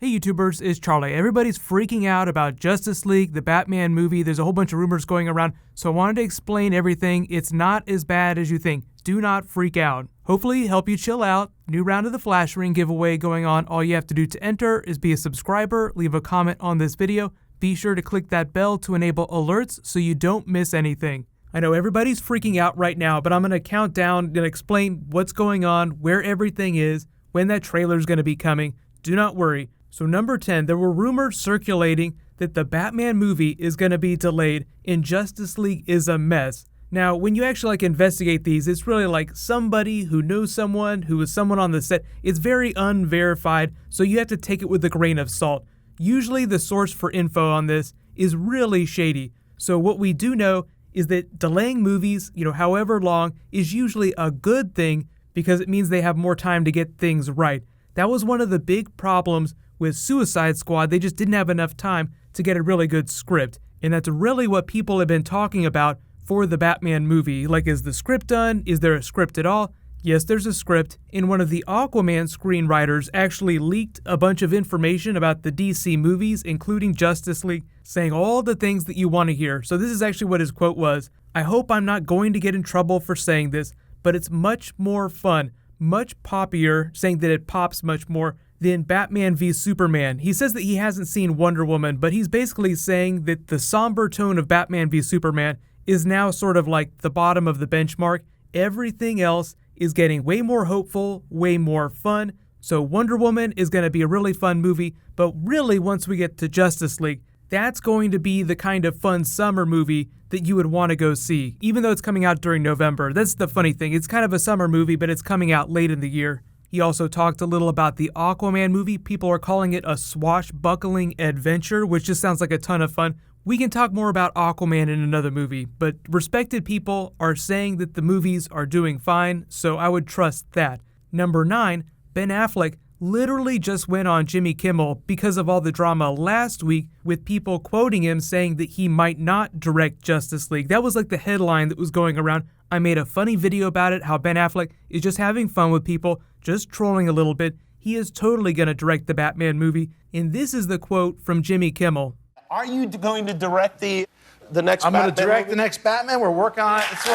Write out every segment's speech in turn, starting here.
Hey YouTubers, it's Charlie. Everybody's freaking out about Justice League, the Batman movie. There's a whole bunch of rumors going around, so I wanted to explain everything. It's not as bad as you think. Do not freak out. Hopefully help you chill out. New round of the Flash Ring giveaway going on. All you have to do to enter is be a subscriber, leave a comment on this video. Be sure to click that bell to enable alerts so you don't miss anything. I know everybody's freaking out right now, but I'm going to count down and explain what's going on, where everything is, when that trailer's going to be coming. Do not worry. So number 10, there were rumors circulating that the Batman movie is going to be delayed and Justice League is a mess. Now, when you actually investigate these, it's really like somebody who knows someone who was someone on the set. It's very unverified, so you have to take it with a grain of salt. Usually the source for info on this is really shady. So what we do know is that delaying movies, however long, is usually a good thing because it means they have more time to get things right. That was one of the big problems with Suicide Squad. They just didn't have enough time to get a really good script. And that's really what people have been talking about for the Batman movie. Like, is the script done? Is there a script at all? Yes, there's a script. And one of the Aquaman screenwriters actually leaked a bunch of information about the DC movies, including Justice League, saying all the things that you want to hear. So this is actually what his quote was. "I hope I'm not going to get in trouble for saying this, but it's much more fun, much poppier," saying that it pops much more than Batman v Superman. He says that he hasn't seen Wonder Woman, but he's basically saying that the somber tone of Batman v Superman is now sort of like the bottom of the benchmark. Everything else is getting way more hopeful, way more fun. So Wonder Woman is going to be a really fun movie, but really once we get to Justice League, that's going to be the kind of fun summer movie that you would want to go see, even though it's coming out during November. That's the funny thing. It's kind of a summer movie, but it's coming out late in the year. He also talked a little about the Aquaman movie. People are calling it a swashbuckling adventure, which just sounds like a ton of fun. We can talk more about Aquaman in another movie, but respected people are saying that the movies are doing fine, so I would trust that. Number 9, Ben Affleck literally just went on Jimmy Kimmel because of all the drama last week with people quoting him saying that he might not direct Justice League. That was like the headline that was going around. I made a funny video about it, how Ben Affleck is just having fun with people, just trolling a little bit. He is totally going to direct the Batman movie. And this is the quote from Jimmy Kimmel. Are you going to direct the next I'm Batman? going to direct movie? the next Batman. We're working on it. It's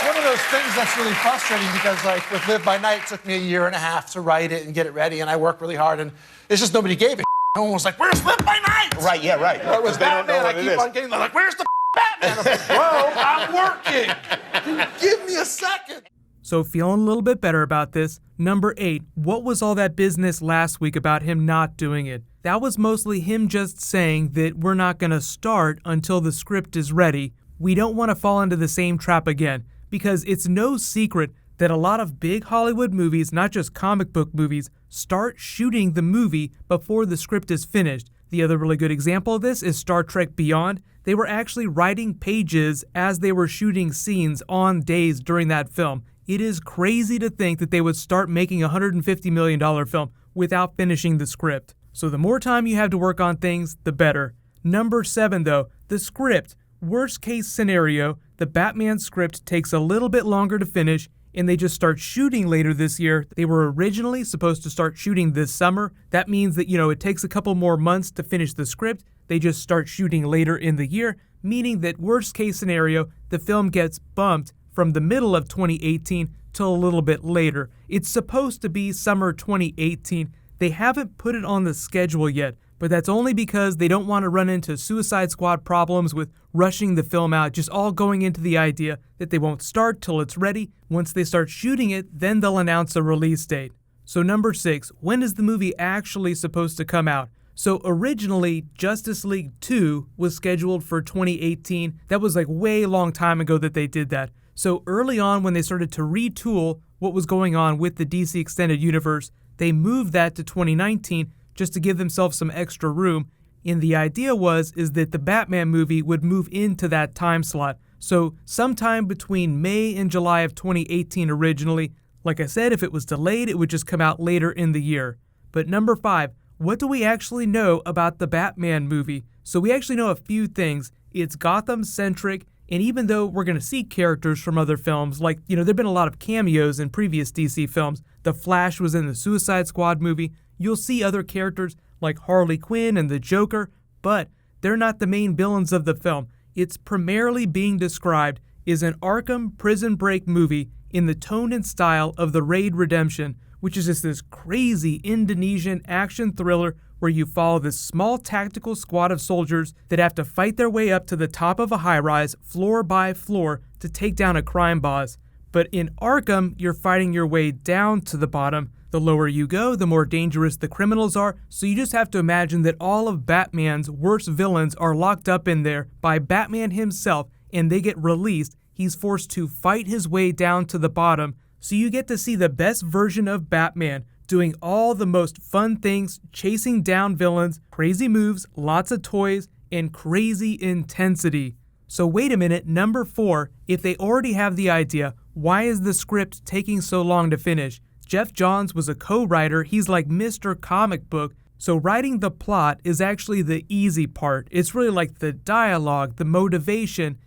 one of those things that's really frustrating because, like, with Live by Night, it took me a year and a half to write it and get it ready, and I worked really hard, and it's just nobody gave a No one was like, "Where's Live by Night?" Right, yeah, right. Or it was They don't know Batman. what I it keep is. on getting, they're like, "Where's the Batman?" I'm like, "Bro, I'm working. Give me a second." So feeling a little bit better about this. Number 8, what was all that business last week about him not doing it? That was mostly him just saying that we're not going to start until the script is ready. We don't want to fall into the same trap again, because it's no secret that a lot of big Hollywood movies, not just comic book movies, start shooting the movie before the script is finished. The other really good example of this is Star Trek Beyond. They were actually writing pages as they were shooting scenes on days during that film. It is crazy to think that they would start making a $150 million film without finishing the script. So the more time you have to work on things, the better. Number 7 though, the script. Worst case scenario, the Batman script takes a little bit longer to finish and they just start shooting later this year. They were originally supposed to start shooting this summer. That means that, it takes a couple more months to finish the script. They just start shooting later in the year, meaning that worst case scenario, the film gets bumped from the middle of 2018 till a little bit later. It's supposed to be summer 2018. They haven't put it on the schedule yet, but that's only because they don't want to run into Suicide Squad problems with rushing the film out, just all going into the idea that they won't start till it's ready. Once they start shooting it, then they'll announce a release date. So number 6, when is the movie actually supposed to come out? So originally, Justice League 2 was scheduled for 2018. That was like way long time ago that they did that. So early on when they started to retool what was going on with the DC Extended Universe, they moved that to 2019 just to give themselves some extra room. And the idea is that the Batman movie would move into that time slot. So sometime between May and July of 2018 originally. Like I said, if it was delayed, it would just come out later in the year. But number 5, what do we actually know about the Batman movie? So we actually know a few things. It's Gotham-centric, And even though we're going to see characters from other films, like, there've been a lot of cameos in previous DC films. The Flash was in the Suicide Squad movie. You'll see other characters like Harley Quinn and the Joker, but they're not the main villains of the film. It's primarily being described as an Arkham Prison Break movie in the tone and style of The Raid Redemption, which is just this crazy Indonesian action thriller where you follow this small tactical squad of soldiers that have to fight their way up to the top of a high-rise, floor by floor, to take down a crime boss. But in Arkham, you're fighting your way down to the bottom. The lower you go, the more dangerous the criminals are, so you just have to imagine that all of Batman's worst villains are locked up in there by Batman himself, and they get released. He's forced to fight his way down to the bottom, so you get to see the best version of Batman doing all the most fun things, chasing down villains, crazy moves, lots of toys, and crazy intensity. So wait a minute, number 4, if they already have the idea, why is the script taking so long to finish? Geoff Johns was a co-writer, he's like Mr. Comic Book, so writing the plot is actually the easy part. It's really like the dialogue, the motivation,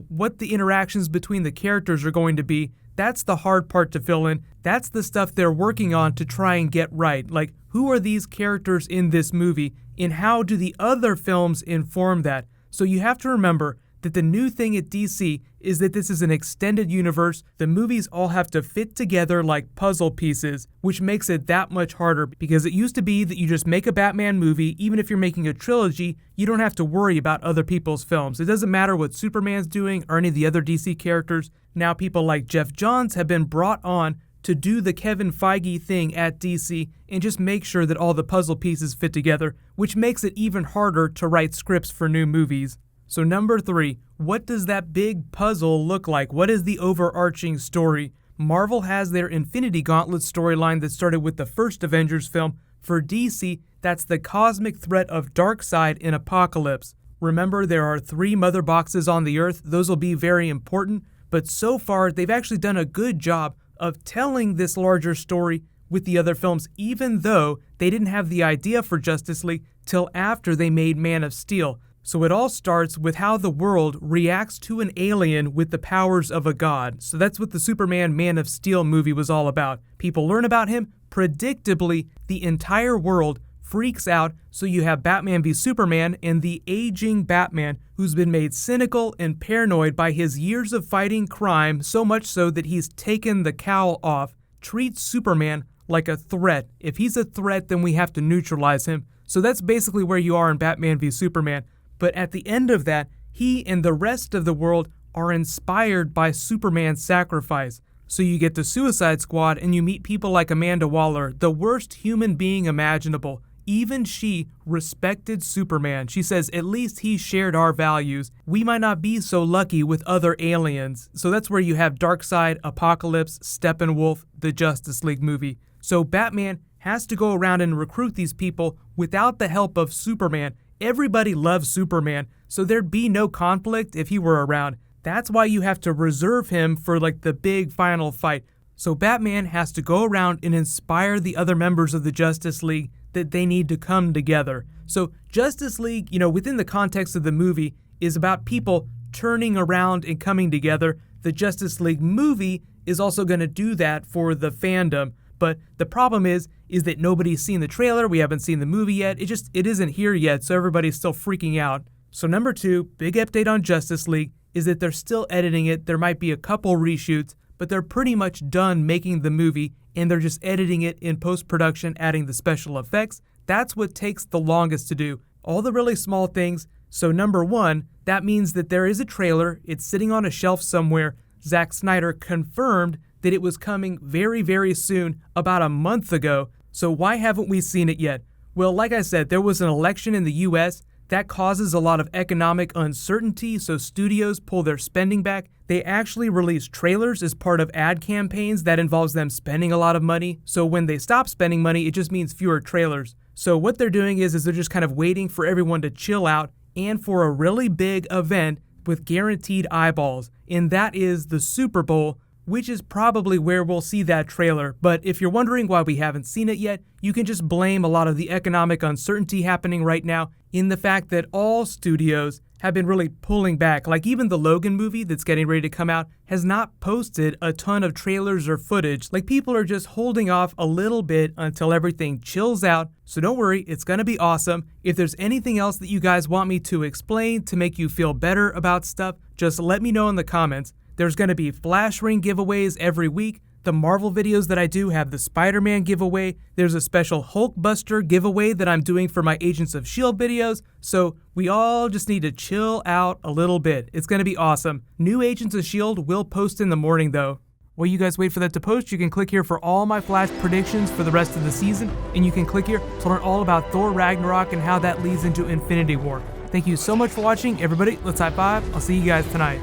what the interactions between the characters are going to be. That's the hard part to fill in. That's the stuff they're working on to try and get right. Like, who are these characters in this movie, and how do the other films inform that? So you have to remember that the new thing at DC is that this is an extended universe. The movies all have to fit together like puzzle pieces, which makes it that much harder, because it used to be that you just make a Batman movie. Even if you're making a trilogy, you don't have to worry about other people's films. It doesn't matter what Superman's doing or any of the other DC characters. Now people like Geoff Johns have been brought on to do the Kevin Feige thing at DC and just make sure that all the puzzle pieces fit together, which makes it even harder to write scripts for new movies. So number 3, what does that big puzzle look like? What is the overarching story? Marvel has their Infinity Gauntlet storyline that started with the first Avengers film. For DC, that's the cosmic threat of Darkseid in Apocalypse. Remember, there are 3 mother boxes on the Earth. Those will be very important, but so far they've actually done a good job of telling this larger story with the other films, even though they didn't have the idea for Justice League till after they made Man of Steel. So it all starts with how the world reacts to an alien with the powers of a god. So that's what the Superman Man of Steel movie was all about. People learn about him. Predictably, the entire world freaks out, so you have Batman v Superman, and the aging Batman, who's been made cynical and paranoid by his years of fighting crime, so much so that he's taken the cowl off, treats Superman like a threat. If he's a threat, then we have to neutralize him. So that's basically where you are in Batman v Superman. But at the end of that, he and the rest of the world are inspired by Superman's sacrifice. So you get the Suicide Squad and you meet people like Amanda Waller, the worst human being imaginable. Even she respected Superman. She says, at least he shared our values. We might not be so lucky with other aliens. So that's where you have Darkseid, Apocalypse, Steppenwolf, the Justice League movie. So Batman has to go around and recruit these people without the help of Superman. Everybody loves Superman, so there'd be no conflict if he were around. That's why you have to reserve him for like the big final fight. So Batman has to go around and inspire the other members of the Justice League that they need to come together. So Justice League, within the context of the movie, is about people turning around and coming together. The Justice League movie is also going to do that for the fandom. But the problem is that nobody's seen the trailer, we haven't seen the movie yet, it isn't here yet, so everybody's still freaking out. So number 2, big update on Justice League, is that they're still editing it. There might be a couple reshoots, but they're pretty much done making the movie, and they're just editing it in post-production, adding the special effects. That's what takes the longest to do. All the really small things. So number 1, that means that there is a trailer, it's sitting on a shelf somewhere. Zack Snyder confirmed that it was coming very, very soon, about a month ago. So why haven't we seen it yet? Well, like I said, there was an election in the US that causes a lot of economic uncertainty, so studios pull their spending back. They actually release trailers as part of ad campaigns that involves them spending a lot of money. So when they stop spending money, it just means fewer trailers. So what they're doing is they're just kind of waiting for everyone to chill out and for a really big event with guaranteed eyeballs. And that is the Super Bowl, which is probably where we'll see that trailer. But if you're wondering why we haven't seen it yet, you can just blame a lot of the economic uncertainty happening right now in the fact that all studios have been really pulling back. Like even the Logan movie that's getting ready to come out has not posted a ton of trailers or footage. Like people are just holding off a little bit until everything chills out. So don't worry, it's gonna be awesome. If there's anything else that you guys want me to explain to make you feel better about stuff, just let me know in the comments. There's gonna be Flash Ring giveaways every week. The Marvel videos that I do have the Spider-Man giveaway. There's a special Hulkbuster giveaway that I'm doing for my Agents of S.H.I.E.L.D. videos. So we all just need to chill out a little bit. It's gonna be awesome. New Agents of S.H.I.E.L.D. will post in the morning though. While you guys wait for that to post, you can click here for all my Flash predictions for the rest of the season, and you can click here to learn all about Thor Ragnarok and how that leads into Infinity War. Thank you so much for watching, everybody. Let's high five. I'll see you guys tonight.